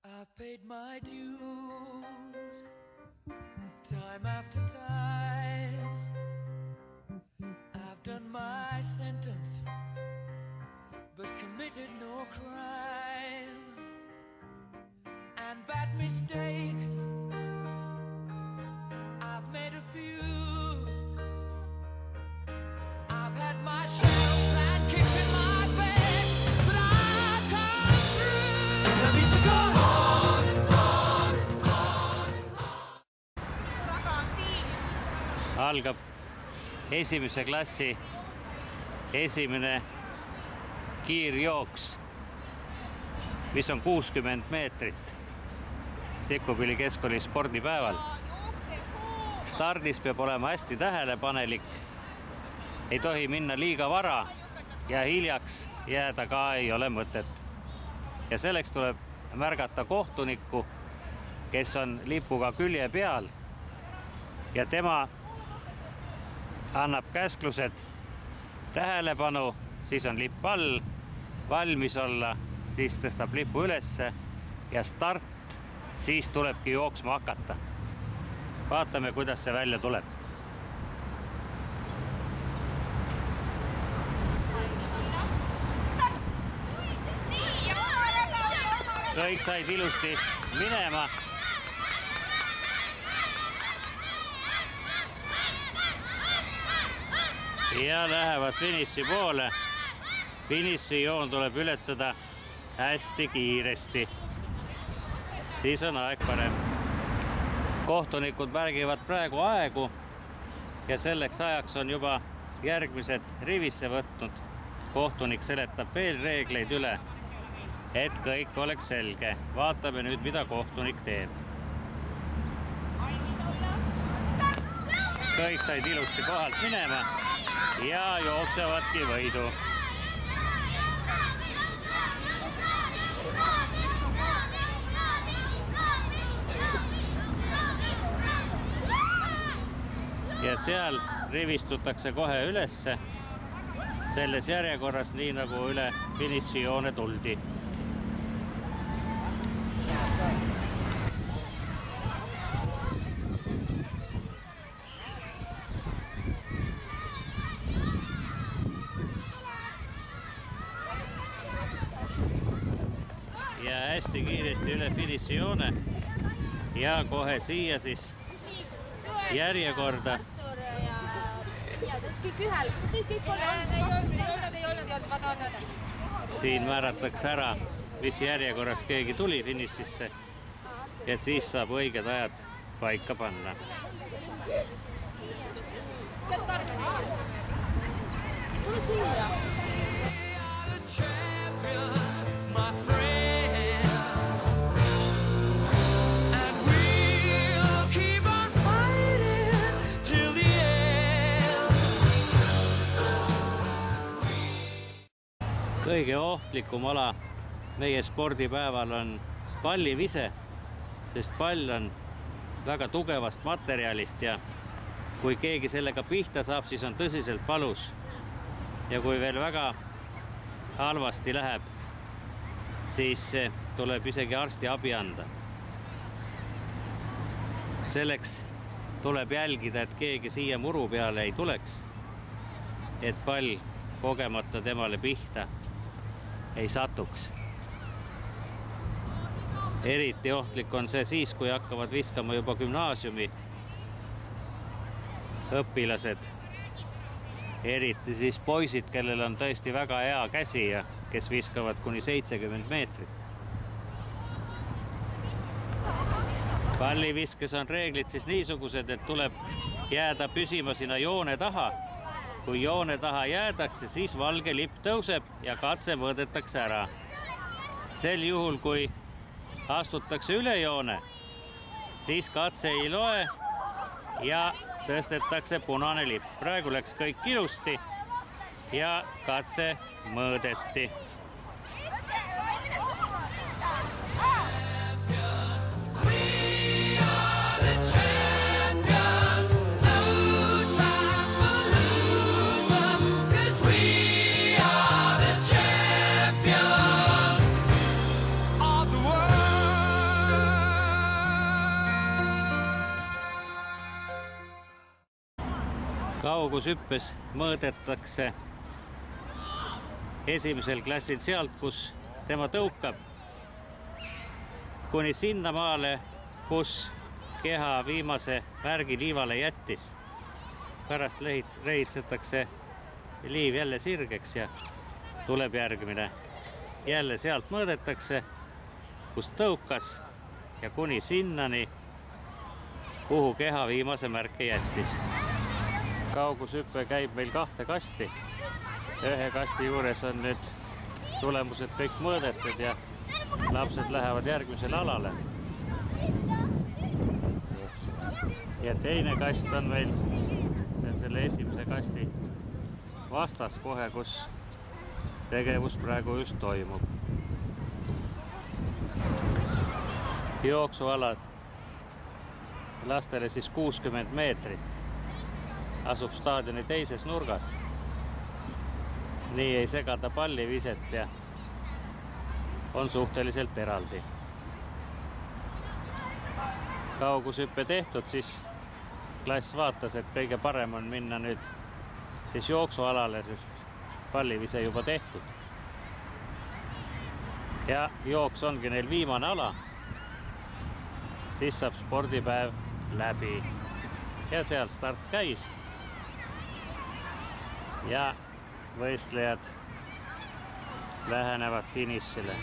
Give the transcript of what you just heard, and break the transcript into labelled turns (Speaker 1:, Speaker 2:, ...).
Speaker 1: I've paid my dues time after time. I've done my sentence but committed no crime. And bad mistakes I've made a few. I've had my shells and kicks in my face, but I've come through. I need to go on.
Speaker 2: Algab esimese klassi esimene kiirjooks, mis on 60 meetrit Sikkupilli keskkooli spordipäeval. Stardis peab olema hästi tähelepanelik, ei tohi minna liiga vara ja hiljaks jääda ka ei ole mõtet. Ja selleks tuleb märgata kohtunikku, kes on lipuga külje peal ja tema annab käsklused, tähelepanu, siis on lipp all, valmis olla, siis tõstab lipu ülesse ja start, siis tulebki jooksma hakata. Vaatame, kuidas see välja tuleb. Kõik said ilusti minema. Ja lähevad finiši poole. Finišijoon tuleb ületada hästi kiiresti. Siis on aeg parem. Kohtunikud märgivad praegu aegu ja selleks ajaks on juba järgmised rivisse võtnud. Kohtunik seletab veel reegleid üle, et kõik oleks selge. Vaatame nüüd, mida kohtunik teeb. Kõik said ilusti kohalt minema ja jooksevadki võidu. Ja seal rivistutakse kohe ülesse selles järjekorras, nii nagu üle finišijoone tuldi. Ja hästi kiiresti üle finišijoone ja kohe siia siis järjekorda.
Speaker 3: Kõik ühel, kas kõik ei olnud.
Speaker 2: Siin määratakse ära, mis järjekorras keegi tuli finišisse ja siis saab õiged ajad paika panna. Kõige ohtlikum ala meie spordipäeval on pallivise, sest pall on väga tugevast materjalist ja kui keegi sellega pihta saab, siis on tõsiselt valus. Ja kui veel väga halvasti läheb, siis tuleb isegi arsti abi anda. Selleks tuleb jälgida, et keegi siia muru peale ei tuleks, et pall kogemata temale pihta ei satuks. Eriti ohtlik on see siis, kui hakkavad viskama juba gümnaasiumi õpilased. Eriti siis poisid, kellel on tõesti väga hea käsi ja kes viskavad kuni 70 meetrit. Palliviskes on reeglid siis niisugused, et tuleb jääda püsima sinna joone taha. Kui joone taha jäädakse, siis valge lipp tõuseb ja katse mõõdetakse ära. Sel juhul, kui astutakse üle joone, siis katse ei loe ja tõstetakse punane lipp. Praegu läks kõik ilusti ja katse mõõdeti.
Speaker 1: Of the world.
Speaker 2: kaugushüppes mõõdetakse esimesel klassil sealt, kus tema tõukab, kuni sinnamaale, kus keha viimase värgi liivale jättis. Pärast lehitsetakse liiv jälle sirgeks ja tuleb järgmine. Jälle sealt mõõdetakse, kus tõukas ja kuni sinnani, kuhu keha viimase märke jättis. Kaugushüpe käib meil 2 kasti. Ühe kasti juures on nüüd tulemused kõik mõõdetud ja lapsed lähevad järgmisele alale. Ja teine kast on meil, see on selle esimese kasti vastas kohe, kus tegevus praegu just toimub. Jooksualad lastele siis 60 meetrit. Asub staadioni teises nurgas. Nii ei segada palliviset ja on suhteliselt eraldi. Kaugushüppe tehtud, siis klass vaatas, et kõige parem on minna nüüd siis jooksualale, sest pallivise juba tehtud. Ja jooks ongi neil viimane ala. Siis saab spordipäev läbi. Ja seal start käis. Ja võistlejad lähenevad finišile.